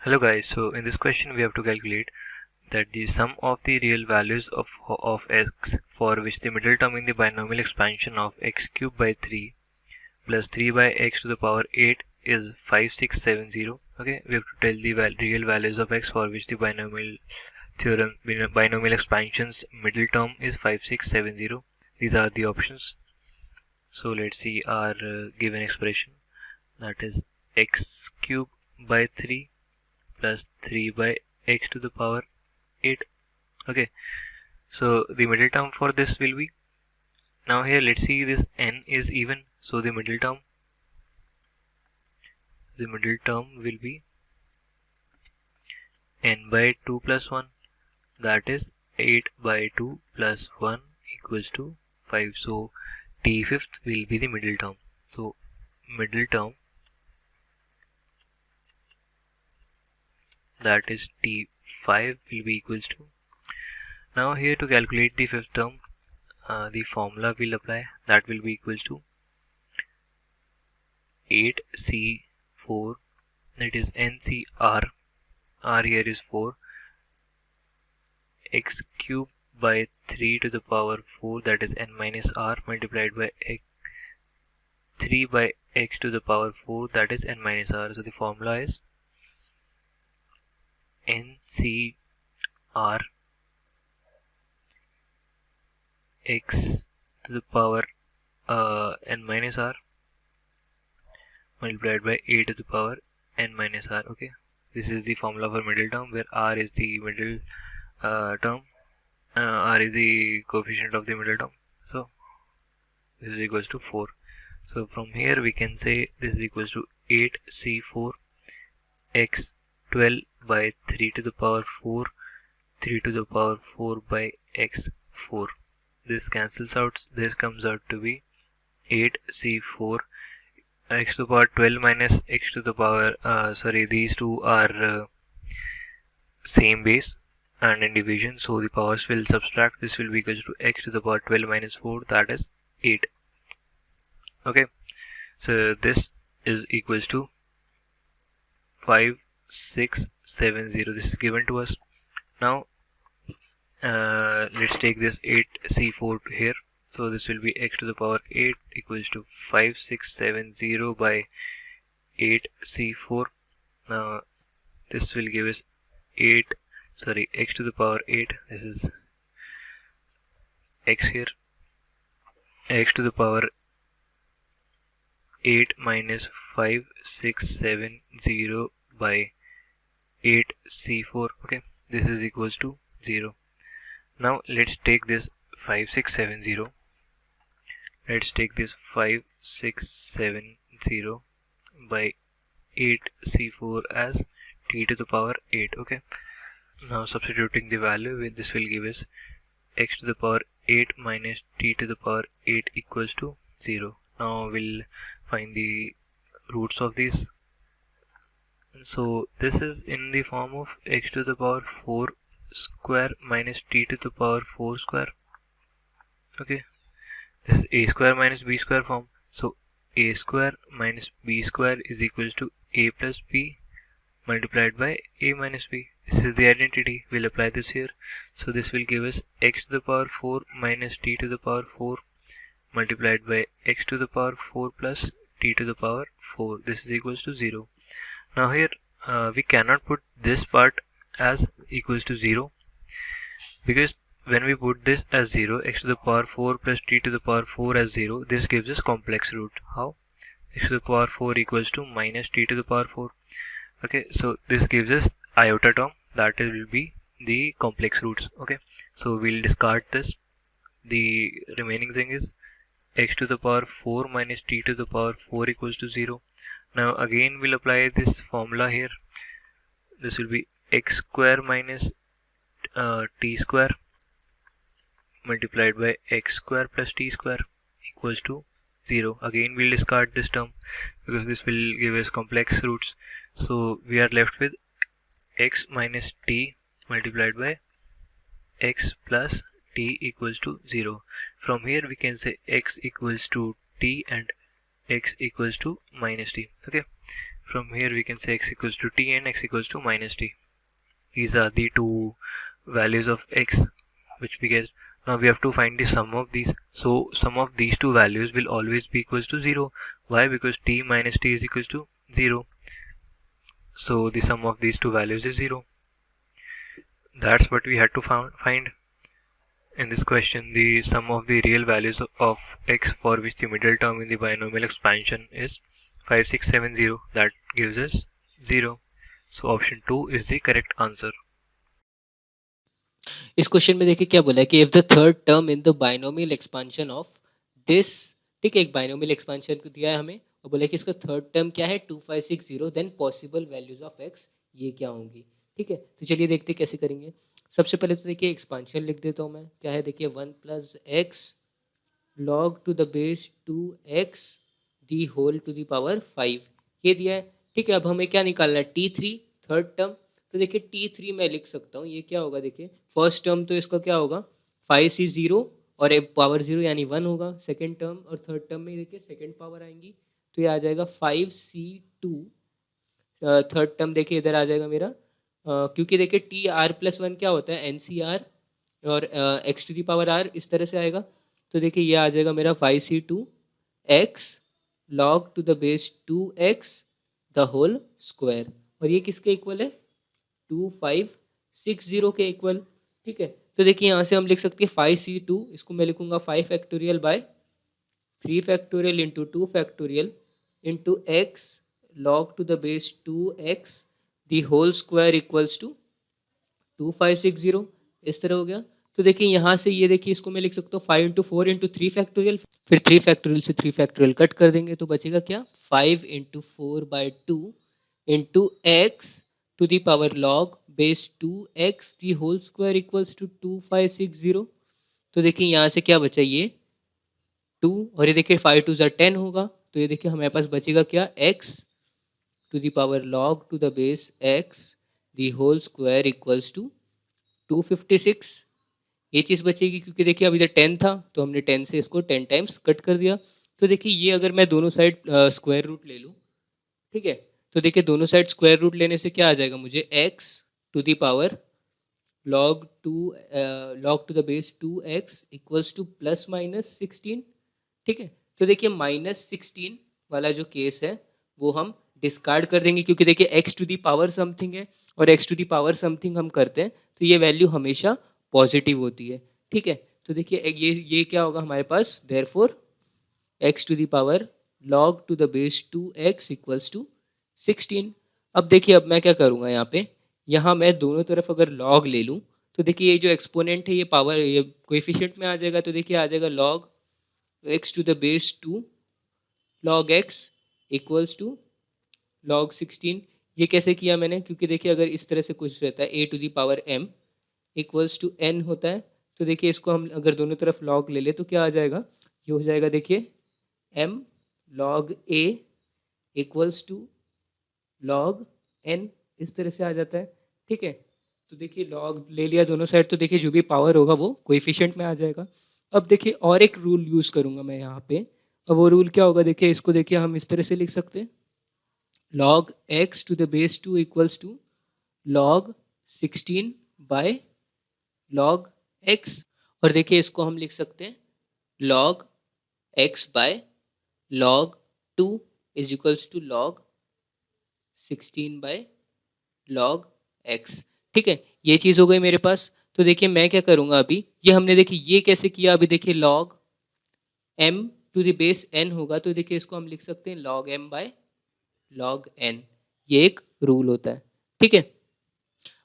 Hello guys, so in this question we have to calculate that the sum of the real values of x for which the middle term in the binomial expansion of x cubed by 3 plus 3 by x to the power 8 is 5670. Okay, we have to tell the real values of x for which the binomial expansion's middle term is 5670. These are the options. So let's see our given expression, that is x cubed by 3 plus 3 by x to the power 8. Okay, so the middle term for this will be, now here let's see, this n is even, so the middle term will be n by 2 plus 1, that is 8 by 2 plus 1 equals to 5. So t fifth will be the middle term. So middle term, that is t5, will be equals to, now here to calculate the fifth term, the formula will apply, that will be equals to 8c4, that is ncr, r here is 4, x cube by 3 to the power 4, that is n minus r, multiplied by 3 by x to the power 4, that is n minus r. So the formula is ncr x to the power n minus r multiplied by a to the power n minus r. Okay, this is the formula for middle term, where r is the middle term, r is the coefficient of the middle term. So this is equals to 4. So from here we can say this is equals to 8c4 x 12 by 3 to the power 4, 3 to the power 4 by x 4. This cancels out, this comes out to be 8c4 x to the power 12 minus x to the power, these two are same base and in division, so the powers will subtract. This will be equals to x to the power 12 minus 4, that is 8. Okay, so this is equals to 5670. This is given to us. Now let's take this 8c4 to here. So this will be x to the power 8 equals to 5670 by 8c4. Now this will give us x to the power 8. This is x here. X to the power 8 minus 5670 by 8c4. Okay, this is equals to 0. Now let's take this 5670. Let's take this 5670 by 8c4 as t to the power 8. Okay, now substituting the value with this will give us x to the power 8 minus t to the power 8 equals to 0. Now we'll find the roots of these. So this is in the form of x to the power 4 square minus t to the power 4 square. Okay, this is a square minus b square form. So a square minus b square is equals to a plus b multiplied by a minus b. This is the identity. We'll apply this here. So this will give us x to the power 4 minus t to the power 4 multiplied by x to the power 4 plus t to the power 4. This is equals to 0. Now here we cannot put this part as equals to 0, because when we put this as 0, x to the power 4 plus t to the power 4 as 0, this gives us complex root. How? X to the power 4 equals to minus t to the power 4. Okay, so this gives us iota term, that will be the complex roots. Okay, so we'll discard this. The remaining thing is x to the power 4 minus t to the power 4 equals to 0. Now again we'll apply this formula here. This will be x square minus t square multiplied by x square plus t square equals to 0. Again we'll discard this term because this will give us complex roots. So we are left with x minus t multiplied by x plus t equals to 0. From here we can say x equals to t and x equals to minus t. Okay, from here we can say x equals to t and x equals to minus t. These are the two values of x which we get. Now we have to find the sum of these. So sum of these two values will always be equals to 0. Why? Because t minus t is equals to 0. So the sum of these two values is 0. That's what we had to find. In this question, the sum of the real values of x for which the middle term in the binomial expansion is 5670. That gives us 0. So option 2 is the correct answer. इस question में देखिए क्या बोला है कि if the third term in the binomial expansion of this, ठीक है, एक बाइनोमियल एक्सपांशन को दिया है हमें और बोला है कि इसका थर्ड टर्म क्या है 2560, then possible values of x ये क्या होंगी। ठीक है, तो चलिए देखते कैसे करेंगे। सबसे पहले तो देखिए एक्सपांशन लिख देता हूँ मैं, क्या है देखिए 1 plus x log to the base 2x the whole to the power 5 ये दिया है। ठीक है, अब हमें क्या निकालना है t3 थर्ड टर्म। तो देखिए t3 मैं लिख सकता हूँ, ये क्या होगा देखिए फर्स्ट टर्म तो इसका क्या होगा 5c0 और एक पावर 0 यानी 1 होगा। सेकेंड टर्म और थर्ड टर्म में देखिए सेकेंड पावर आएंगी तो ये आ जाएगा 5c2। थर्ड टर्म देखिए इधर आ जाएगा मेरा, क्योंकि देखिए टी आर प्लस वन क्या होता है एन सी आर और x to the power r इस तरह से आएगा। तो देखिए ये आ जाएगा मेरा 5c2 x log to the base 2x the whole square, और ये किसके इक्वल है 2560 के इक्वल। ठीक है, तो देखिए यहाँ से हम लिख सकते हैं 5c2, इसको मैं लिखूंगा 5 factorial by 3 factorial into 2 factorial into x log to the base 2x the whole square equals to 2560 इस तरह हो गया। तो देखिए यहाँ से ये देखिए इसको मैं लिख सकता हूँ 5 इंटू 4 इंटू 3 फैक्टोरियल, फिर 3 फैक्टोरियल से 3 फैक्टोरियल कट कर देंगे तो बचेगा क्या 5 into 4 by 2 into x to the power log base 2x the whole square equals to 2560। तो देखिए यहाँ से क्या बचा ये 2 और ये देखिए 5 टू 10 होगा, तो ये देखिए हमारे पास बचेगा क्या x to the power log to the base x the whole square equals to 256। ये चीज़ बचेगी क्योंकि देखिए अभी तक 10 था तो हमने 10 से इसको 10 टाइम्स कट कर दिया। तो देखिए ये अगर मैं दोनों साइड स्क्वायर रूट ले लूँ, ठीक है, तो देखिए दोनों साइड स्क्वायर रूट लेने से क्या आ जाएगा मुझे x to the power log to the base 2x equals to plus minus 16। ठीक है, तो देखिए -16 वाला जो केस है वो हम डिस्कार्ड कर देंगे क्योंकि देखिए x to the power something है और x to the power something हम करते हैं तो ये वैल्यू हमेशा पॉजिटिव होती है। ठीक है, तो देखिए ये क्या होगा हमारे पास therefore x to the power log to the base 2x equals to 16। अब देखिए अब मैं क्या करूँगा यहाँ पे, यहाँ मैं दोनों तरफ अगर log ले लूँ तो देखिए ये जो एक्सपोनेंट है ये पावर ये कोएफिशिएंट में आ जाएगा, तो देखिए आ जाएगा log x to the base 2 log x equals to log 16। ये कैसे किया मैंने, क्योंकि देखिए अगर इस तरह से कुछ रहता है a to the power m equals to n होता है, तो देखिए इसको हम अगर दोनों तरफ log ले ले तो क्या आ जाएगा, ये हो जाएगा देखिए m log a equals to log n इस तरह से आ जाता है। ठीक है, तो देखिए log ले लिया दोनों साइड तो देखिए जो भी पावर होगा वो कोएफिशिएंट में आ जाएगा। अब देखिए और एक रूल यूज़ करूँगा मैं यहाँ पे, अब वो रूल क्या होगा देखिए, इसको देखिए हम इस तरह से लिख सकते हैं log x to the base 2 equals to log 16 by log x, और देखिए इसको हम लिख सकते हैं log x by log 2 is equals to log 16 by log x। ठीक है, ये चीज़ हो गई मेरे पास। तो देखिए मैं क्या करूँगा अभी, ये हमने देखिए ये कैसे किया, अभी देखिए log m to the base n होगा तो देखिए इसको हम लिख सकते हैं log m by log n, ये एक रूल होता है। ठीक है,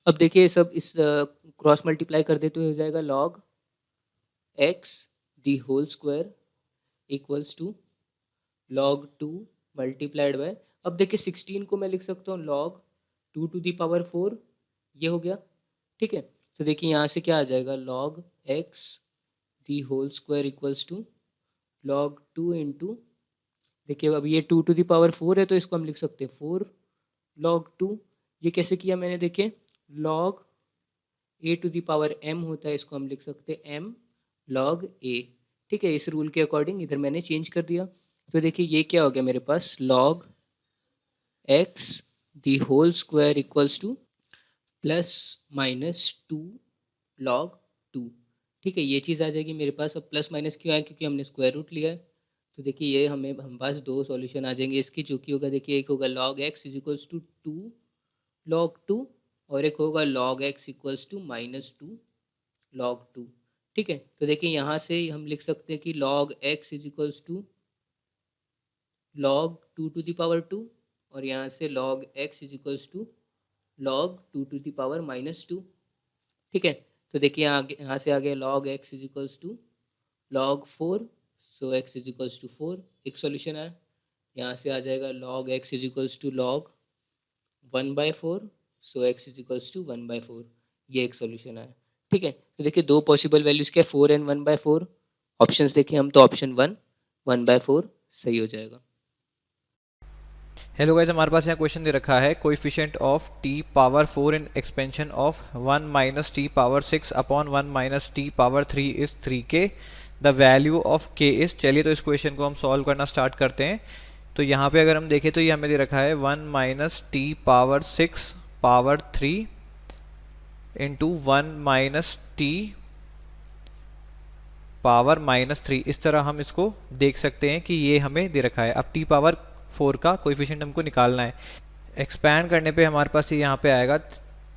अब देखिए सब इस क्रॉस मल्टीप्लाई कर देते हुए हो जाएगा log x the whole square equals to log 2 multiplied by, अब देखिए 16 को मैं लिख सकता हूँ log 2 टू दी पावर 4, ये हो गया। ठीक है, तो देखिए यहाँ से क्या आ जाएगा log x the whole square equals to log 2 into, देखिए अब ये 2 टू दी पावर 4 है तो इसको हम लिख सकते हैं 4 log 2। ये कैसे किया मैंने देखिए log a to the power m होता है, इसको हम लिख सकते हैं m log a। ठीक है, इस रूल के अकॉर्डिंग इधर मैंने चेंज कर दिया। तो देखिए ये क्या हो गया मेरे पास log x the whole square equals to plus minus 2 log 2। ठीक है, ये चीज़ आ जाएगी मेरे पास। अब प्लस माइनस क्यों आया, क्योंकि हमने स्क्वायर रूट लिया है। तो देखिए ये हम पास दो सॉल्यूशन आ जाएंगे इसकी, जो कि होगा देखिए एक होगा log x is equals to 2 log 2 और एक होगा log x equals to minus 2 log 2। ठीक है, तो देखिए यहाँ से हम लिख सकते हैं कि log x is equals to log 2 to the power 2 और यहाँ से log x is equals to log 2 to the power minus 2। ठीक है, तो देखिए यहाँ से आ गया log x is equals to log 4, so x is equals to 4, एक सॉल्यूशन आया। यहाँ से आ जाएगा log x is equals to log 1/4, so x is equals to 1/4, ये एक सॉल्यूशन आया। ठीक है, तो देखिए दो पॉसिबल वैल्यूज क्या, 4 एंड 1/4। ऑप्शंस देखिए हम, तो ऑप्शन 1/4 सही हो जाएगा। हेलो गाइस, हमारे पास यहाँ क्वेश्चन दे रखा है coefficient of t power 4 in expansion of 1 minus t power 6 upon 1 minus t power 3 is 3k, the value of k is. चलिए तो इस क्वेश्चन को हम सॉल्व करना स्टार्ट करते हैं। तो यहाँ पे अगर हम देखें तो ये हमें दे रखा है 1 minus t power 6 power 3 into 1 minus t power minus 3। इस तरह हम इसको देख सकते हैं कि ये हमें दे रखा है। अब t पावर 4 का कोएफिशिएंट हमको निकालना है। एक्सपैंड करने पे हमारे पास ये यहाँ पे आएगा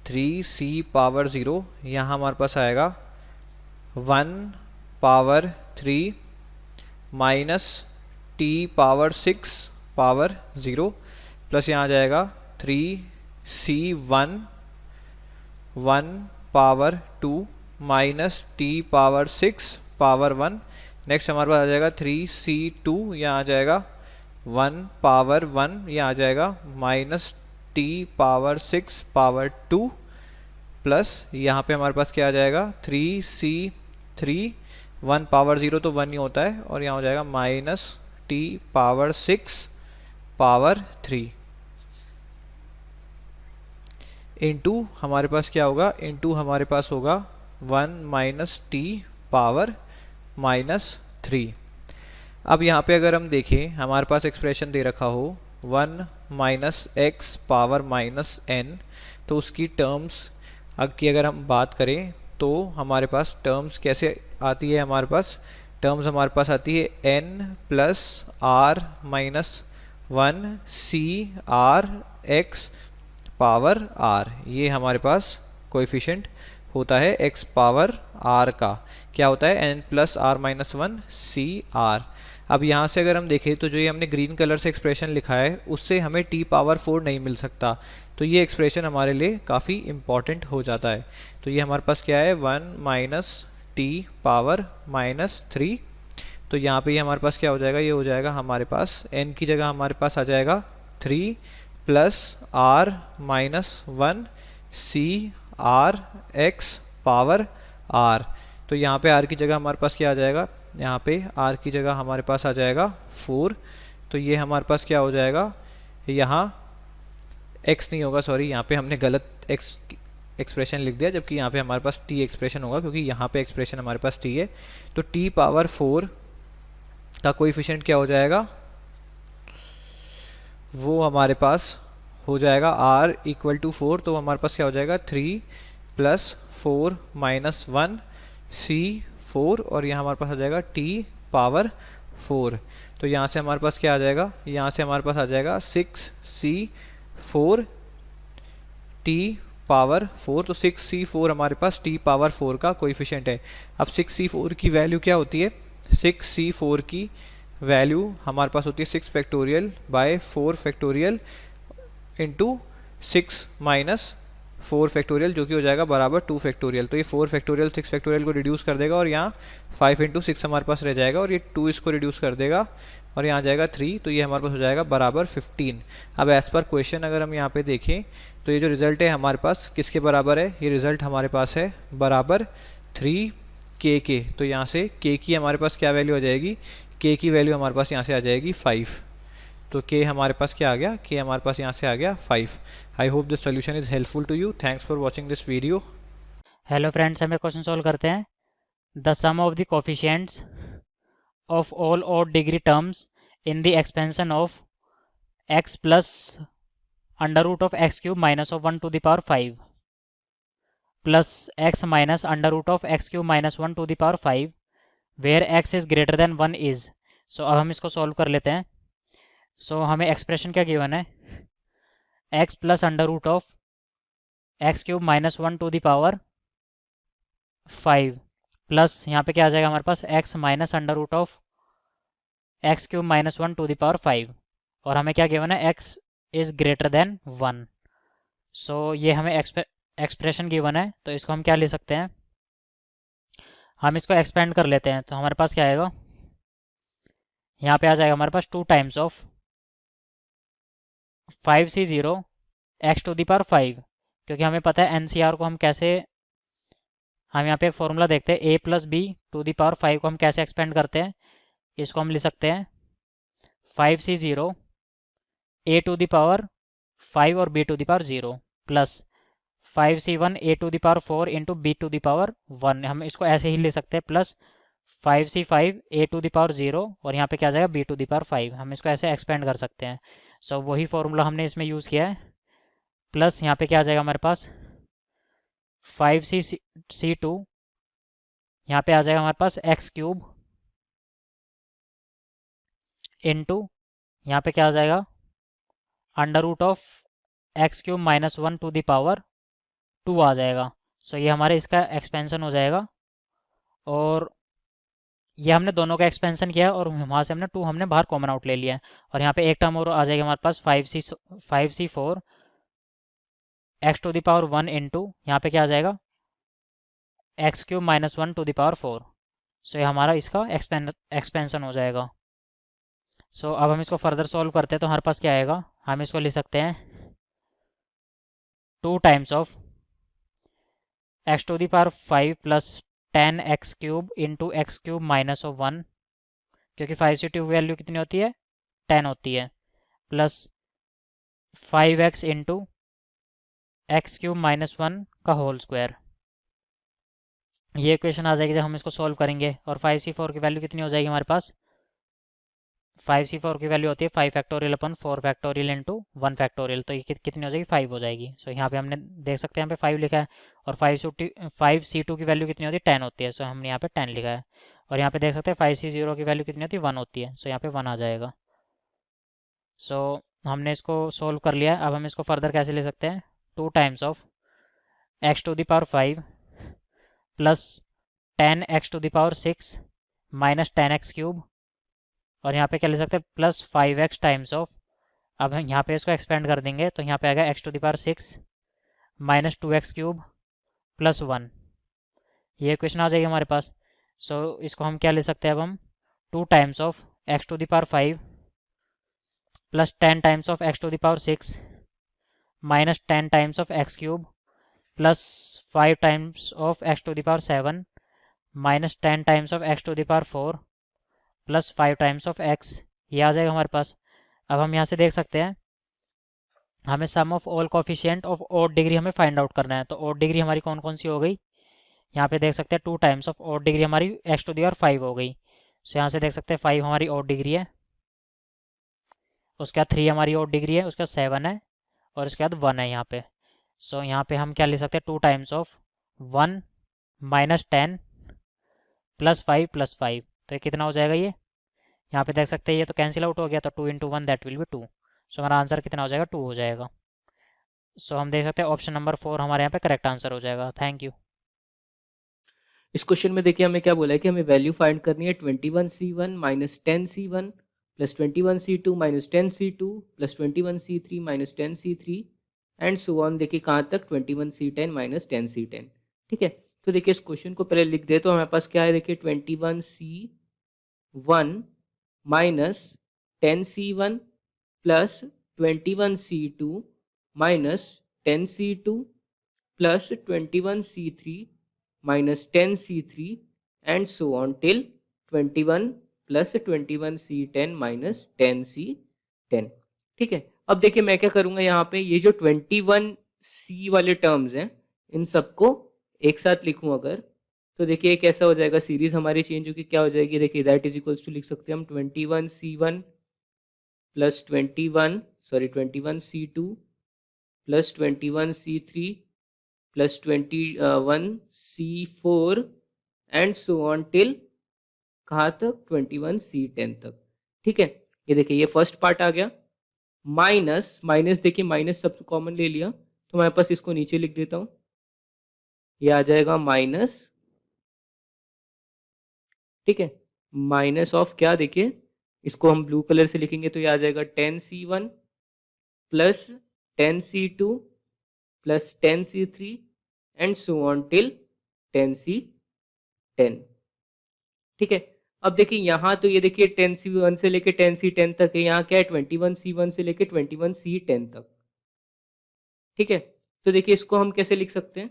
3c पावर 0, यहाँ हमारे पास आएगा 1 power 3 minus t power 6 power 0 plus यहाँ आ जाएगा 3c1 1 power 2 minus t power 6 power 1। Next हमारे पास आ जाएगा 3c2, यहाँ आ जाएगा 1 पावर 1, ये आ जाएगा minus t power 6 power 2 plus यहाँ पे हमारे पास क्या आ जाएगा 3c3, 1 पावर 0 तो 1 ही होता है, और यहाँ हो जाएगा minus t power 6 power 3 into हमारे पास क्या होगा, इंटू हमारे पास होगा 1 माइनस t पावर माइनस 3। अब यहाँ पे अगर हम देखें हमारे पास एक्सप्रेशन दे रखा हो 1 minus x power minus n, तो उसकी टर्म्स की अगर हम बात करें तो हमारे पास टर्म्स कैसे आती है, हमारे पास टर्म्स हमारे पास आती है n plus r minus 1 c r x power r। ये हमारे पास कोएफिशिएंट होता है x पावर r का, क्या होता है n plus r minus 1 c r. अब यहाँ से अगर हम देखें तो जो ये हमने ग्रीन कलर से एक्सप्रेशन लिखा है उससे हमें t पावर 4 नहीं मिल सकता, तो ये एक्सप्रेशन हमारे लिए काफ़ी इम्पॉर्टेंट हो जाता है। तो ये हमारे पास क्या है 1 माइनस t पावर माइनस 3, तो यहाँ पे ये हमारे पास क्या हो जाएगा, ये हो जाएगा हमारे पास n की जगह हमारे पास आ जाएगा 3 plus r minus 1 c r x power r। तो यहाँ पे r की जगह हमारे पास क्या आ जाएगा, यहाँ पे r की जगह हमारे पास आ जाएगा 4, तो ये हमारे पास क्या हो जाएगा, यहाँ x नहीं होगा, सॉरी यहाँ पे हमने गलत x एक्सप्रेशन लिख दिया, जबकि यहाँ पे हमारे पास t एक्सप्रेशन होगा, क्योंकि यहाँ पे एक्सप्रेशन हमारे पास t है। तो t पावर 4 का कोएफिशिएंट क्या हो जाएगा, वो हमारे पास हो जाएगा r इक्वल टू 4, तो हमारे पास क्या हो जाएगा 3 प्लस 4 माइनस 1 सी 4, और यहाँ हमारे पास आ जाएगा t पावर 4। तो यहाँ से हमारे पास क्या आ जाएगा, यहाँ से हमारे पास आ जाएगा 6c4 t पावर 4, तो 6c4 हमारे पास t पावर 4 का कोएफिशिएंट है। अब 6c4 की वैल्यू क्या होती है, 6c4 की वैल्यू हमारे पास होती है 6 factorial by 4 factorial into 6 minus 4 factorial, जो कि हो जाएगा बराबर 2 फैक्टोरियल। तो ये 4 फैक्टोरियल 6 फैक्टोरियल को रिड्यूस कर देगा, और यहाँ 5 इंटू 6 हमारे पास रह जाएगा, और ये 2 इसको रिड्यूस कर देगा, और यहाँ जाएगा 3, तो ये हमारे पास हो जाएगा बराबर 15। अब एज पर क्वेश्चन अगर हम यहाँ पे देखें तो ये जो रिजल्ट है हमारे पास किसके बराबर है, ये रिजल्ट हमारे पास है बराबर 3k के। तो यहाँ से k की हमारे पास क्या वैल्यू आ जाएगी, k की वैल्यू हमारे पास यहाँ से आ जाएगी 5, तो k हमारे पास क्या आ गया, k हमारे पास यहाँ से आ गया 5। I hope this solution is helpful to you. Thanks for watching this video. Hello friends, हमें क्वेश्चन सॉल्व करते हैं। The sum of the coefficients of all odd degree terms in the expansion of x plus under root of x cube minus of 1 to the power 5 plus x minus under root of x cube minus 1 to the power 5 where x is greater than 1 is. So अब हम इसको solve कर लेते हैं। सो हमें expression क्या given है, x plus under root of x cube minus 1 to the power 5 plus यहाँ पे क्या आ जाएगा हमारे पास, x minus under root of x cube minus 1 to the power 5 और हमें क्या गिवन है, x is greater than 1। So ये हमें एक्सप्रेशन गिवन है, तो इसको हम क्या ले सकते हैं, हम इसको एक्सपेंड कर लेते हैं। तो हमारे पास क्या आएगा, यहाँ पे आ जाएगा हमारे पास 2 times of 5c0 x to the power 5, क्योंकि हमें पता है NCR को हम कैसे, हम यहाँ पे एक फॉर्मूला देखते हैं, a plus b to the power 5 को हम कैसे एक्सपेंड करते हैं। इसको हम लिख सकते हैं 5c0 a to the power 5 और b to the power 0 plus 5c1 a to the power 4 into b to the power 1। हम इसको ऐसे ही ले सकते हैं, plus 5c5 a to the power 0 और यहाँ पे क्या आ जाएगा b टू दी पावर 5। हम इसको ऐसे एक्सपेंड कर सकते हैं। सो वही फॉर्मूला हमने इसमें यूज़ किया है, प्लस यहाँ पे क्या आ जाएगा हमारे पास 5c2 यहाँ पे आ जाएगा हमारे पास एक्स क्यूब इंटू यहाँ पे क्या आ जाएगा under root of x cube minus 1 to the power 2 आ जाएगा। सो ये हमारे इसका एक्सपेंशन हो जाएगा और ये हमने दोनों का एक्सपेंशन किया है और वहाँ से हमने 2 हमने बाहर कॉमन आउट ले लिया है और यहाँ पे एक टर्म और आ जाएगा हमारे पास 5c4 x to the power 1 into यहाँ पे क्या आ जाएगा x cube minus 1 to the power 4। So ये हमारा इसका एक्सपेंशन हो जाएगा। सो अब हम इसको फर्दर सॉल्व करते हैं तो हमारे पास क्या आएगा, हम इसको लिख सकते हैं 2 times of x to the power 5 plus 10 x cube into x cube minus of 1, क्योंकि 5c2 वैल्यू कितनी होती है 10 होती है, plus 5x into x cube minus 1 का होल स्क्वायर। ये इक्वेशन आ जाएगी जब हम इसको सॉल्व करेंगे और 5c4 की वैल्यू कितनी हो जाएगी हमारे पास, 5c4 की वैल्यू होती है 5 फैक्टोरियल अपन 4 फैक्टोरियल इंटू 1 फैक्टोरियल, तो ये कितनी हो जाएगी 5 हो जाएगी। सो यहाँ पे हमने देख सकते हैं यहाँ पे 5 लिखा है और 5c2 की वैल्यू कितनी होती है 10 होती है, सो हमने यहाँ पे 10 लिखा है और यहाँ पे देख सकते हैं 5c0 की वैल्यू कितनी होती है 1 होती है, सो यहाँ पे 1 आ जाएगा। सो हमने इसको सोल्व कर लिया है। अब हम इसको फर्दर कैसे ले सकते हैं, 2 times of x to the power 5 plus 10 x to the power 6 minus 10x cube और यहाँ पे क्या ले सकते हैं प्लस 5x टाइम्स ऑफ, अब हम यहाँ पे इसको एक्सपेंड कर देंगे तो यहाँ पे आएगा x to the power 6 minus 2x cube plus 1। ये इक्वेशन आ जाएगी हमारे पास। सो इसको हम क्या ले सकते हैं, अब हम 2 times of x to the power 5 plus 10 times of x to the power 6 minus 10 times of x cube plus 5 times of x to the power 7 minus 10 times of x to the power 4 plus 5 times of x, ये आ जाएगा हमारे पास। अब हम यहाँ से देख सकते हैं हमें sum of all coefficient of odd degree हमें फाइंड आउट करना है, तो ऑड डिग्री हमारी कौन कौन सी हो गई, यहाँ पे देख सकते हैं 2 टाइम्स ऑफ ऑड डिग्री हमारी एक्स टू द पावर 5 हो गई। सो यहाँ से देख सकते हैं 5 हमारी ऑड डिग्री है, उसके बाद 3 हमारी ऑड डिग्री है, उसके बाद 7 है और उसके बाद 1 है यहाँ पे। सो यहाँ पे हम क्या ले सकते हैं 2 times of 1 minus 10 plus 5 plus 5, तो ये कितना हो जाएगा, ये यहाँ पे देख सकते हैं ये तो कैंसिल आउट हो गया, तो 2 इंटू 1 दैट विल बी 2। सो हमारा आंसर कितना हो जाएगा 2 हो जाएगा। सो हम देख सकते हैं ऑप्शन नंबर 4 हमारे यहाँ पे करेक्ट आंसर हो जाएगा। Thank you. इस क्वेश्चन में देखिए हमें क्या बोला है कि हमें वैल्यू फाइंड करनी है 21c1 minus 10c1 plus 21c2 minus 10c2 plus 21c3 minus 10c3 and so on. देखिए कहाँ तक 21c10 माइनस 10c10। ठीक है, तो देखिए इस क्वेश्चन को पहले लिख दे तो हमारे पास क्या है, देखिए 21c1 minus 10c1 plus 21c2 minus 10c2 plus 21c3 minus 10c3 and so on till 21 plus 21c10 minus 10c10। ठीक है, अब देखिए मैं क्या करूँगा, यहाँ पे ये जो 21c वाले टर्म्स हैं इन सबको एक साथ लिखूँ अगर, तो देखिए कैसा हो जाएगा, सीरीज हमारी चेंज होगी, क्या हो जाएगी, देखिए दैट इज इक्वल्स टू लिख सकते हैं हम 21c1 plus 21c2 plus 21C3 plus 21C4 and so on till कहाँ तक 21C10 तक। ठीक है, ये देखिए ये फर्स्ट पार्ट आ गया। माइनस माइनस देखिए माइनस सब कॉमन ले लिया तो हमारे पास इसको नीचे लिख देता हूँ, ये आ जाएगा माइनस, ठीक है, माइनस ऑफ क्या देखिए इसको हम ब्लू कलर से लिखेंगे तो ये आ जाएगा 10C1 plus 10C2 plus 10C3 and so on till 10C10। ठीक है, अब देखिए यहाँ तो ये देखिए 10C1 से लेके 10C10 तक है, यहाँ क्या है 21C1 से लेके 21C10 तक। ठीक है, तो देखिए इसको हम कैसे लिख सकते हैं,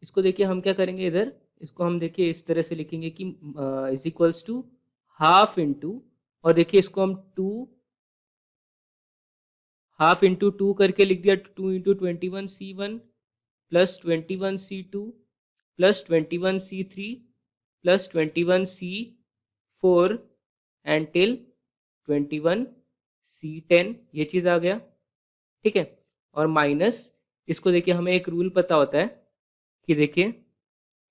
इसको देखिए हम क्या करेंगे इधर, इसको हम देखिए इस तरह से लिखेंगे कि is equals to half into, और देखिए इसको हम 2 हाफ इंटू 2 करके लिख दिया, 2 into 21C1 plus 21C2 plus 21C3 plus 21C4 and till 21C10, ये चीज़ आ गया। ठीक है, और माइनस इसको देखिए हमें एक रूल पता होता है कि देखिए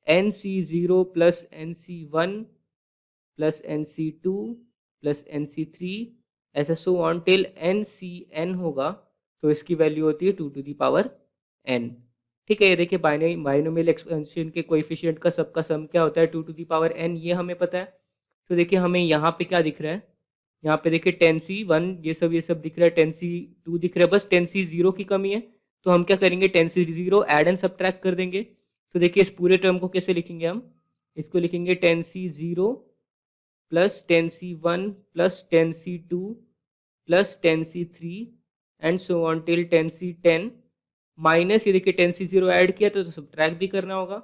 NC0 plus NC1 plus NC2 plus NC3 ऐसा सो ऑन टिल NCN होगा, तो इसकी वैल्यू होती है 2 टू दी पावर n। ठीक है, ये देखिए बाइनोमियल एक्सपेंशन के कोएफिशिएंट का सबका सम क्या होता है 2 टू दी पावर n, ये हमें पता है। तो देखिए हमें यहाँ पे क्या दिख रहा है, यहाँ पे देखिए 10C1 ये सब दिख रहा है, 10C2 दिख रहा है, बस 10C0 की कमी है, तो हम क्या करेंगे 10C0 ऐड एंड सब्ट्रैक्ट कर देंगे। तो देखिए इस पूरे टर्म को कैसे लिखेंगे हम, इसको लिखेंगे 10C0 plus 10C1 plus 10C2 plus 10C3 and so on till 10C10 minus, ये देखिए 10C0 ऐड किया तो सब्ट्रैक्ट भी करना होगा।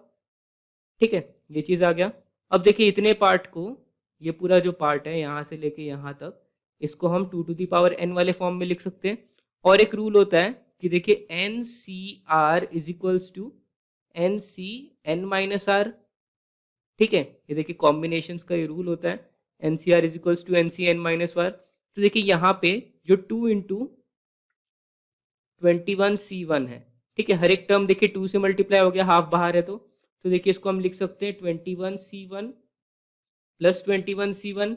ठीक है, ये चीज़ आ गया। अब देखिए इतने पार्ट को, ये पूरा जो पार्ट है यहाँ से लेके यहाँ तक, इसको हम 2 टू दी पावर n वाले फॉर्म में लिख सकते हैं। और एक रूल होता है कि देखिए NCR is equals to NCN minus R। ठीक है, ये देखिए कॉम्बिनेशंस का ये रूल होता है, NCR is equals to NCN minus R। तो देखिए यहाँ पे जो 2 इंटू 21C1 है, ठीक है, हर एक टर्म देखिए 2 से मल्टीप्लाई हो गया, हाफ बाहर है तो देखिए इसको हम लिख सकते हैं 21C1 प्लस 21C1।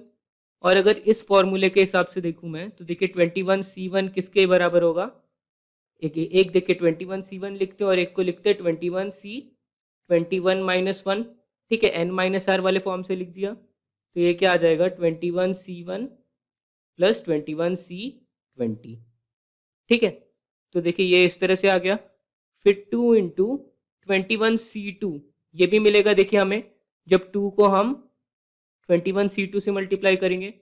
और अगर इस फॉर्मूले के हिसाब से देखूं मैं तो देखिए 21C1 किसके बराबर होगा, एक देखिए 21C1 लिखते हैं और एक को लिखते हैं 21 माइनस 1। ठीक है, n माइनस आर वाले फॉर्म से लिख दिया, तो ये क्या आ जाएगा 21C1 प्लस 21C20। ठीक है, तो देखिए ये इस तरह से आ गया। फिर 2 इंटू 21C2 ये भी मिलेगा, देखिए हमें जब 2 को हम 21C2 से मल्टीप्लाई करेंगे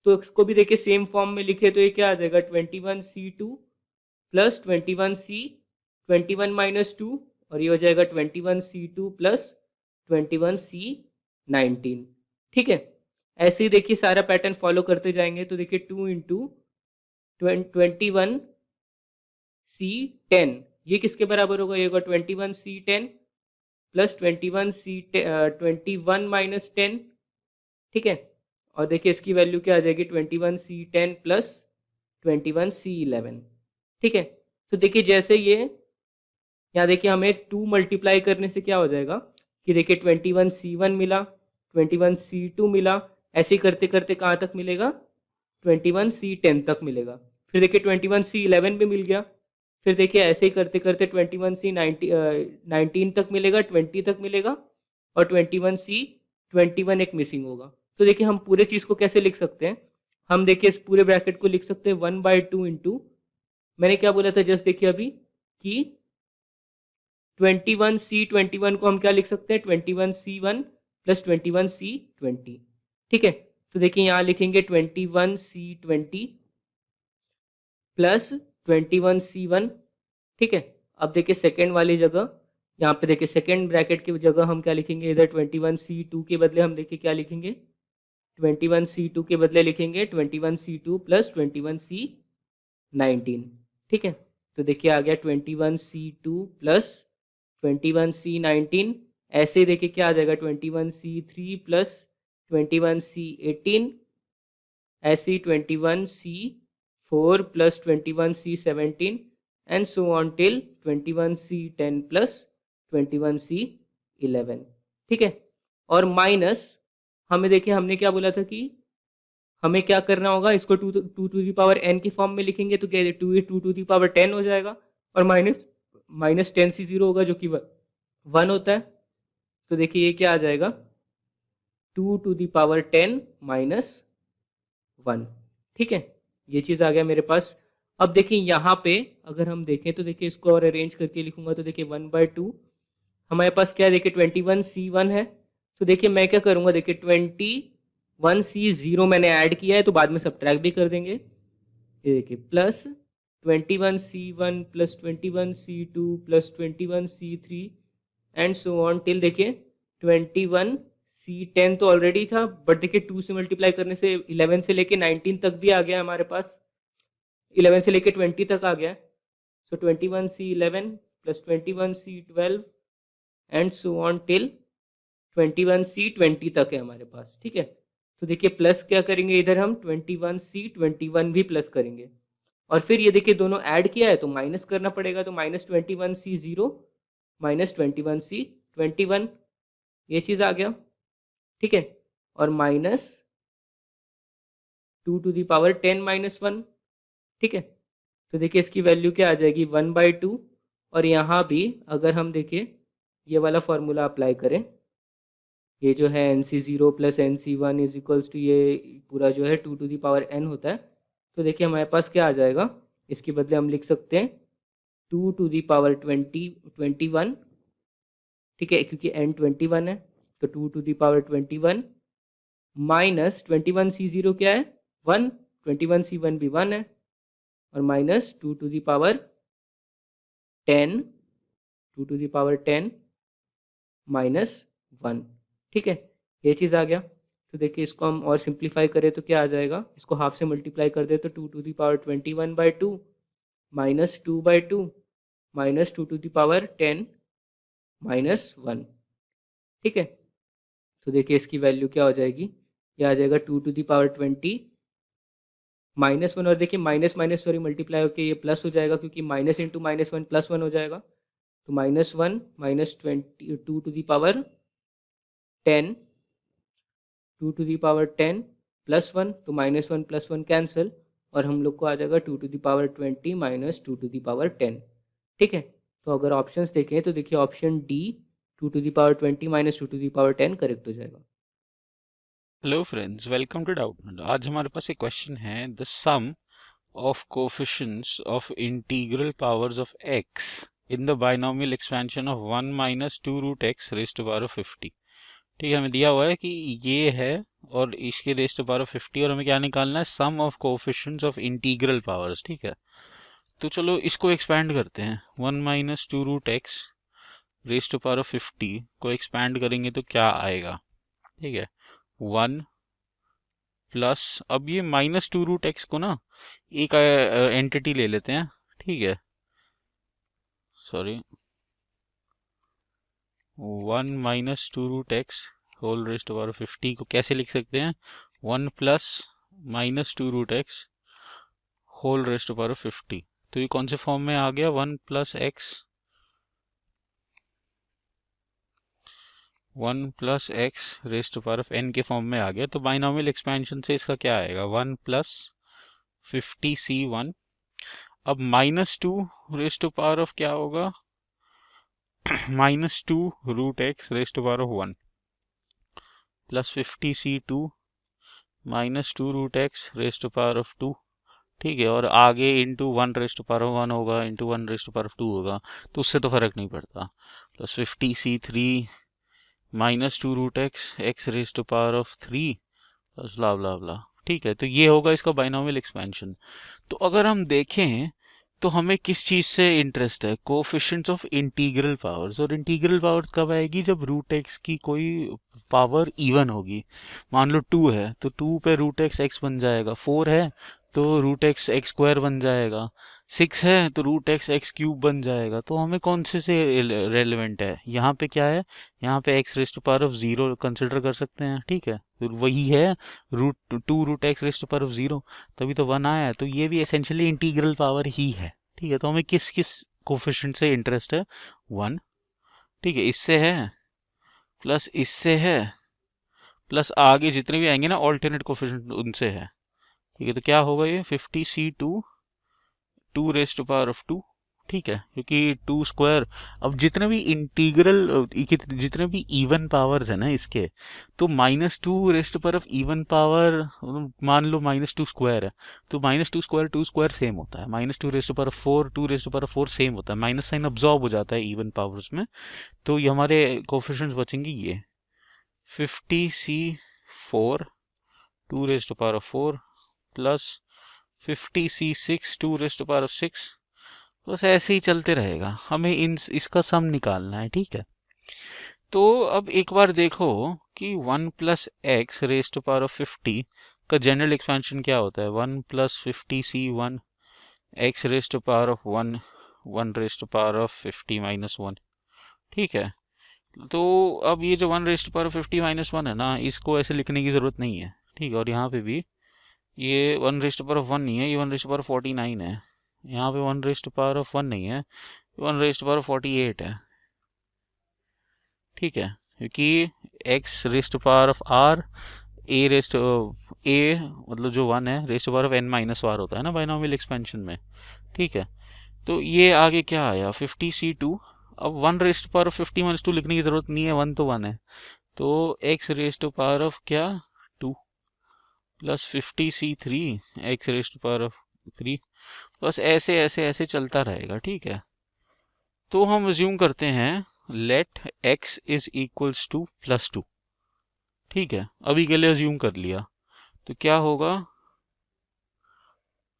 तो इसको भी देखिए सेम फॉर्म में लिखे तो ये क्या आ जाएगा 21C2 प्लस 21 माइनस 2 और ये हो जाएगा 21C2 प्लस 21C19। ठीक है, ऐसे ही देखिए सारा पैटर्न फॉलो करते जाएंगे तो देखिए 2 इंटू 21C10 ये किसके बराबर होगा, ये होगा 21C10 प्लस 21 माइनस 10। ठीक है, और देखिए इसकी वैल्यू क्या आ जाएगी 21C10 प्लस 21C11। ठीक है, तो देखिए जैसे ये यहाँ देखिए हमें 2 मल्टीप्लाई करने से क्या हो जाएगा कि देखिए 21C1 मिला, 21C2 मिला, ऐसे ही करते करते कहाँ तक मिलेगा 21C10 तक मिलेगा। फिर देखिए 21C11 भी मिल गया, फिर देखिए ऐसे ही करते करते 21C19 तक मिलेगा, 20 तक मिलेगा और 21C21 एक मिसिंग होगा। तो देखिए हम पूरे चीज़ को कैसे लिख सकते हैं, हम देखिए इस पूरे ब्रैकेट को लिख सकते हैं 1/2 इंटू, मैंने क्या बोला था जस्ट देखिए अभी कि 21C21 को हम क्या लिख सकते हैं 21C1 प्लस 21C20। ठीक है, तो देखिए यहाँ लिखेंगे 21C20 प्लस 21C1। ठीक है, अब देखिए सेकेंड वाली जगह, यहाँ पे देखिए सेकेंड ब्रैकेट की जगह हम क्या लिखेंगे, इधर 21C2 के बदले हम देखिए क्या लिखेंगे 21C2 के बदले लिखेंगे 21C2 प्लस 21C19। ठीक है, तो देखिए आ गया 21C2 प्लस 21C19, ऐसे ही देखिए क्या आ जाएगा 21C3 प्लस 21C18, ऐसे ही 21C4 plus 21C17, and so on till 21C10 plus 21C11, ठीक है। और माइनस हमें देखिए हमने क्या बोला था कि हमें क्या करना होगा, इसको to to the power n की फॉर्म में लिखेंगे तो क्या टू टू दी पावर 10 हो जाएगा, और माइनस 10C0 होगा जो कि 1 होता है। तो देखिए ये क्या आ जाएगा, 2 टू दी पावर 10 माइनस 1, ठीक है। ये चीज़ आ गया मेरे पास। अब देखिए यहाँ पे अगर हम देखें तो देखिए इसको और अरेंज करके लिखूंगा तो देखिए 1/2 हमारे पास क्या है, देखिए 21C1 है। तो देखिए मैं क्या करूंगा, देखिए 21C0 मैंने ऐड किया है तो बाद में सब्ट्रैक्ट भी कर देंगे। ये देखिए plus 21C1 plus 21C2 plus 21C3 and so on till देखिए 21C10 तो ऑलरेडी था, बट देखिए 2 से मल्टीप्लाई करने से 11 से लेके 19 तक भी आ गया हमारे पास, 11 से लेके 20 तक आ गया। सो 21C11 plus 21C12 and so on till 21C20 तक है हमारे पास, ठीक है। तो देखिए प्लस क्या करेंगे, इधर हम 21C21 भी प्लस करेंगे, और फिर ये देखिए दोनों ऐड किया है तो माइनस करना पड़ेगा, तो माइनस 21C0 माइनस 21C21, ये चीज़ आ गया, ठीक है। और minus 2 to the power 10 minus 1, ठीक है। तो देखिए इसकी वैल्यू क्या आ जाएगी, 1/2। और यहाँ भी अगर हम देखें ये वाला फॉर्मूला अप्लाई करें, ये जो है NC0 plus NC1 is equals to ये पूरा जो है 2 टू दी पावर n होता है। तो देखिए हमारे पास क्या आ जाएगा, इसके बदले हम लिख सकते हैं 2 टू दी पावर 21, ठीक है, क्योंकि n 21 है तो 2 to the power 21 minus 21C0 क्या है 1, 21C1 भी 1 है, और minus 2 to the power 10, 2 to the power 10 minus 1, ठीक है। ये चीज़ आ गया। तो देखिए इसको हम और सिंप्लीफाई करें तो क्या आ जाएगा, इसको हाफ से मल्टीप्लाई कर दे तो 2 to the power 21/2 minus 2/2 minus 2 to the power 10 minus 1, ठीक है। तो देखिए इसकी वैल्यू क्या हो जाएगी, ये आ जाएगा 2 टू दी पावर 20 माइनस 1, और देखिए माइनस माइनस सॉरी मल्टीप्लाई होकर ये प्लस हो जाएगा, क्योंकि माइनस इंटू माइनस 1 प्लस 1 हो जाएगा। तो -1 minus 2 to the power 10, 2 to the power 10 plus 1, तो -1 प्लस 1 कैंसिल, और हम लोग को आ जाएगा 2 to the power 20 minus 2 to the power 10, ठीक है। तो अगर ऑप्शंस देखें तो देखिए option D 2 to the power 20 minus 2 to the power 10 correct हो जाएगा। Hello friends, welcome to doubtnut. आज हमारे पास एक क्वेश्चन है, the sum of coefficients of integral powers of x in the binomial expansion of 1 minus 2 root x raise to power 50। ठीक है, हमें दिया हुआ है कि ये है और इसके रेज़ टू पावर 50, और हमें क्या निकालना है, sum of coefficients of integral powers. ठीक है, तो चलो इसको एक्सपैंड करते हैं। 1 minus 2 root x raise to power 50 को एक्सपैंड करेंगे तो क्या आएगा। ठीक है, 1 प्लस, अब ये माइनस 2 रूट एक्स को ना एक एंटिटी ले लेते हैं। ठीक है, sorry, 1 minus 2 root x whole raise to power 50 को कैसे लिख सकते हैं, 1 plus minus 2 root x whole raise to power 50। तो ये कौन से फॉर्म में आ गया, 1 plus x 1 plus x raise to power of n के फॉर्म में आ गया। तो बाइनोमियल एक्सपेंशन से इसका क्या आएगा, 1 प्लस 50c1। अब minus 2 raise to power of क्या होगा, minus 2 root x raise to power of 1 plus 50c2 minus 2 root x raise to power of 2। ठीक है, और आगे into 1 raise to power of 1 होगा, into 1 raise to power of 2 होगा, तो उससे तो फर्क नहीं पड़ता। Plus 50c3 minus 2 root x raise to power of 3 plus ब्ला ब्ला ब्ला। ठीक है, तो ये होगा इसका बाइनोमियल एक्सपेंशन। तो अगर हम देखें तो हमें किस चीज़ से इंटरेस्ट है, कोएफिशिएंट्स ऑफ इंटीग्रल पावर्स। और इंटीग्रल पावर्स कब आएगी, जब रूट एक्स की कोई पावर इवन होगी। मान लो 2 है तो 2 पे रूट एक्स एक्स बन जाएगा, 4 है तो रूट एक्स एक्स स्क्वायर बन जाएगा, 6 है तो रूट एक्स एक्स क्यूब बन जाएगा। तो हमें कौन से रेलेवेंट है, यहाँ पे क्या है, यहाँ पे x raise to power of 0 consider कर सकते हैं। ठीक है, तो वही है root 2 root x raise to power of 0, तभी तो 1 आया है। तो ये भी एसेंशियली इंटीग्रल पावर ही है। ठीक है, तो हमें किस किस कोफिशिएंट से इंटरेस्ट है, 1, ठीक है, इससे है प्लस इससे है प्लस आगे जितने भी आएंगे ना ऑल्टरनेट कोफिशिएंट उनसे है, ठीक है। तो क्या होगा ये 50c2 2 raise to power of 2, ठीक है, क्योंकि 2 स्क्वायर, अब जितने भी इंटीग्रल जितने भी इवन पावर्स है ना इसके, तो -2 raise to power of even power, मान लो -2 स्क्वायर है, तो -2 स्क्वायर 2 स्क्वायर सेम होता है, -2 raise to power of 4 2 raise to power of 4 same होता है, माइनस साइन अब्जॉर्ब हो जाता है इवन पावर्स में। तो ये हमारे कोफिशिएंट्स बचेंगे ये 50c4 2 raise to power of 4 plus 50c6 2 raise to power of 6, बस ऐसे ही चलते रहेगा, हमें इसका सम निकालना है, ठीक है। तो अब एक बार देखो कि 1 plus x raise to power of 50 का जनरल एक्सपेंशन क्या होता है, 1 plus 50c1 x raise to power of 1 1 raise to power of 50 minus 1, ठीक है। तो अब ये जो 1 raise to power of 50 minus 1 है ना, इसको ऐसे लिखने की ज़रूरत नहीं है, ठीक है। और यहाँ पे भी ये 1 रेज़ टू पावर ऑफ 1 नहीं है, ये 1 रेज़ टू पावर ऑफ 49 है, यहाँ पे 1 रेज़ टू पावर ऑफ 1 नहीं है, 1 रेज़ टू पावर ऑफ 48 है, ठीक है, क्योंकि x raise to power of r a raise to a मतलब जो 1 है raise to power of n minus r होता है ना बाइनोमियल एक्सपेंशन में, ठीक है। तो ये आगे क्या आया 50c2, अब 1 raise to power of 50 minus 2 लिखने की जरूरत नहीं है, 1 तो 1 है, तो x raise to power of क्या 2 plus 50c3 x raise to power of 3, बस ऐसे ऐसे ऐसे चलता रहेगा, ठीक है। तो हम अज्यूम करते हैं let x is equals to +2, ठीक है, अभी के लिए अज्यूम कर लिया, तो क्या होगा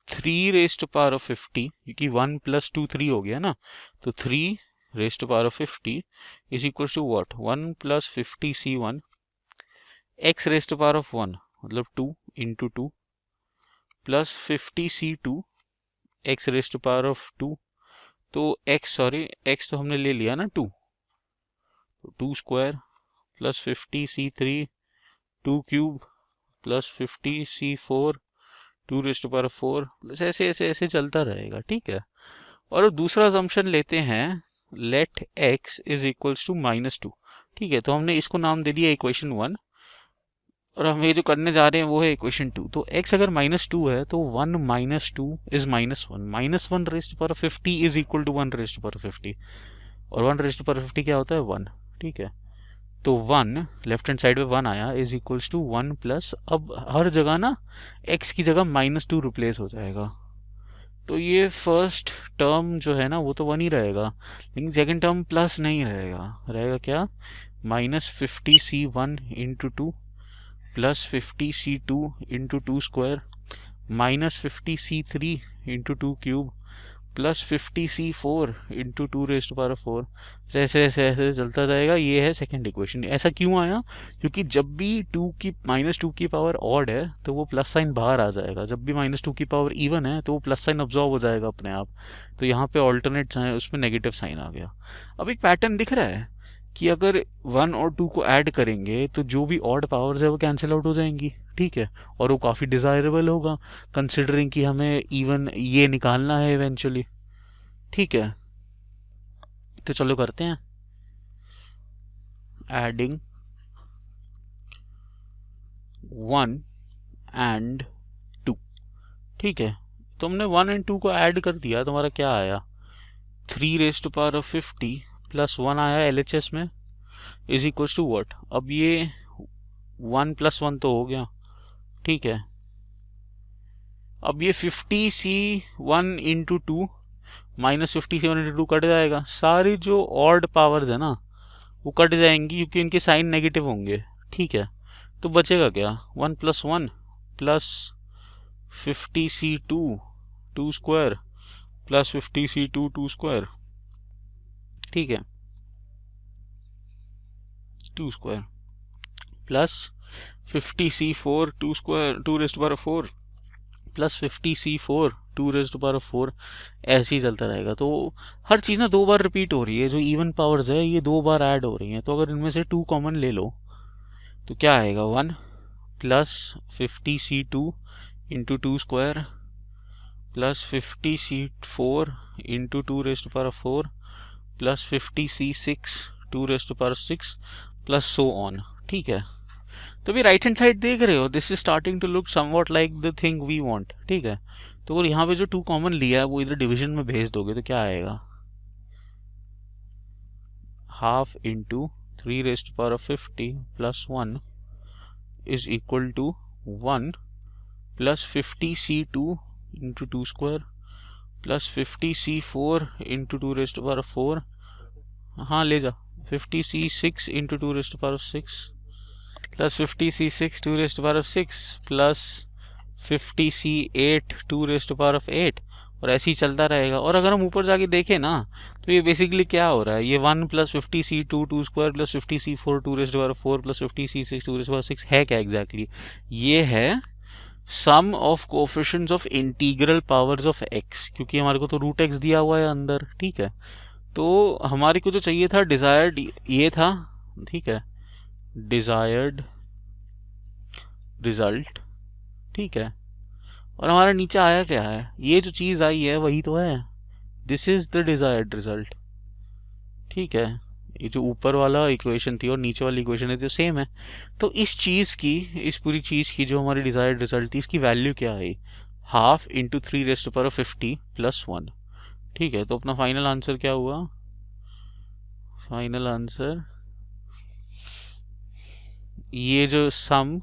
3 रेज़ टू पावर ऑफ 50, क्योंकि 1 + 2 3 हो गया ना, तो 3 raise to power of 50 is equals to what 1 + 50c1 x raise to power of 1 मतलब 2 × 2 plus 50c2 x raise to power of 2, तो x तो हमने ले लिया ना 2, तो 2 square plus 50c3 2 cube plus 50c4 2 raise to power 4, plus ऐसे ऐसे ऐसे चलता रहेगा, ठीक है। और दूसरा असम्पशन लेते हैं let x is equals to -2, ठीक है, तो हमने इसको नाम दे दिया इक्वेशन 1, और हम ये जो करने जा रहे हैं वो है इक्वेशन 2। तो x अगर -2 है तो 1 - 2 is -1, -1 raise to power 50 is equal to 1 raise to power 50, और 1 रेज़ टू पावर 50 क्या होता है 1, ठीक है। तो 1 लेफ्ट हैंड साइड में 1 आया इज इक्वल्स टू 1 प्लस, अब हर जगह ना x की जगह -2 रिप्लेस हो जाएगा, तो ये फर्स्ट टर्म जो है ना वो तो 1 ही रहेगा, लेकिन सेकेंड टर्म प्लस नहीं रहेगा क्या -50c1 × 2 plus 50c2 × 2 square minus 50c3 × 2 cube plus 50c4 × 2 raise to power 4, ऐसे ऐसे ऐसे चलता जाएगा। ये है सेकंड इक्वेशन। ऐसा क्यों आया, क्योंकि जब भी -2 की पावर ऑड है तो वो प्लस साइन बाहर आ जाएगा, जब भी -2 की पावर इवन है तो वो प्लस साइन अब्जॉर्ब हो जाएगा अपने आप, तो यहाँ पे ऑल्टरनेट उसमें नेगेटिव साइन आ गया। अब एक पैटर्न दिख रहा है कि अगर 1 और 2 को ऐड करेंगे तो जो भी ऑड पावर्स है वो कैंसिल आउट हो जाएंगी, ठीक है, और वो काफ़ी डिज़ायरेबल होगा कंसिडरिंग कि हमें इवन ये निकालना है इवेंचुअली, ठीक है। तो चलो करते हैं एडिंग 1 and 2, ठीक है। तो हमने 1 and 2 को ऐड कर दिया तो हमारा क्या आया 3 raise to power of 50 plus 1 आया LHS में इज इक्वल टू व्हाट, अब ये 1 + 1 तो हो गया, ठीक है। अब ये 50c1 × 2 माइनस 50c1 × 2 कट जाएगा, सारी जो ऑड पावर्स है ना वो कट जाएंगी क्योंकि इनके साइन नेगेटिव होंगे, ठीक है। तो बचेगा क्या 1 + 1 plus 50c2 2 square plus 50c2 2 square, ठीक है, 2 square plus 50c4 2 square 2 raise to power 4 plus 50c4 2 raise to power 4, ऐसे ही चलता रहेगा। तो हर चीज़ ना 2 बार रिपीट हो रही है, जो इवन पावर्स है ये 2 बार ऐड हो रही हैं, तो अगर इनमें से 2 कॉमन ले लो तो क्या आएगा 1 plus 50c2 × 2 square plus 50c4 into 2 raised to power 4 plus 50c6 2 raised to power 6 plus so on. ठीक है, तो भी राइट हैंड साइड देख रहे हो, this is starting to look somewhat like the thing we want. ठीक है, तो अगर यहाँ पे जो 2 कॉमन लिया है वो इधर डिवीजन में भेज दोगे तो क्या आएगा, half into 3 raised to power 50 plus 1 is equal to 1 plus 50c2 into 2 square plus 50c4 into 2 raised to power 4, हाँ ले जा, 50c6 into 2 raised to power 6 plus 50c6 2 raised to power 6 plus 50c8 2 raised to power 8, और ऐसे ही चलता रहेगा। और अगर हम ऊपर जाके देखें ना तो ये बेसिकली क्या हो रहा है, ये 1 plus 50c2 2 square plus 50c4 2 raised to power 4 plus 50c6 2 raised to power 6 है क्या एग्जैक्टली, ये है sum of coefficients of integral powers of x, क्योंकि हमारे को तो रूट x दिया हुआ है अंदर। ठीक है, तो हमारे को जो चाहिए था डिजायर्ड ये था। ठीक है, डिजायर्ड रिजल्ट। ठीक है, और हमारा नीचे आया क्या है, ये जो चीज़ आई है वही तो है, this is the desired result. ठीक है, ये जो ऊपर वाला इक्वेशन थी और नीचे वाली इक्वेशन थी तो सेम है। तो इस चीज़ की, इस पूरी चीज़ की जो हमारी डिजायर्ड रिजल्ट थी, इसकी वैल्यू क्या आई, half into 3 raised to power 50 plus 1। ठीक है, तो अपना फाइनल आंसर क्या हुआ, फाइनल आंसर ये जो sum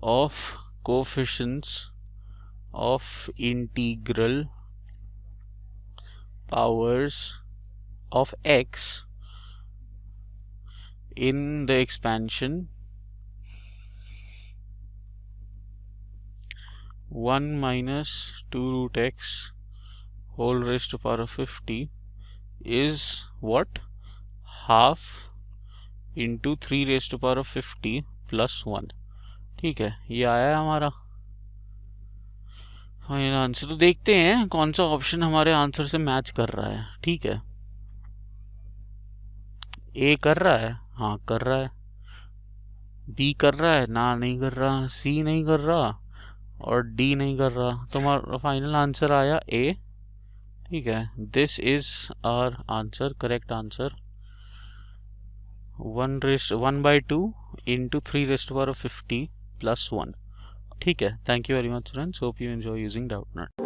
of coefficients of integral powers of x in the expansion 1 minus 2 root x whole raised to power of 50 is what, half into 3 raised to power of 50 plus 1। ठीक है, ये आया है हमारा फाइनल आंसर। तो देखते हैं कौन सा ऑप्शन हमारे आंसर से मैच कर रहा है। ठीक है, ए कर रहा है, हाँ कर रहा है, बी कर रहा है, ना नहीं कर रहा, सी नहीं कर रहा और डी नहीं कर रहा, तो हमारा फाइनल आंसर आया ए। ठीक है, this is our answer, correct answer 1/2 into 3 raised to power 50 plus 1। ठीक है, thank you very much friends, hope you enjoy using Doubtnut.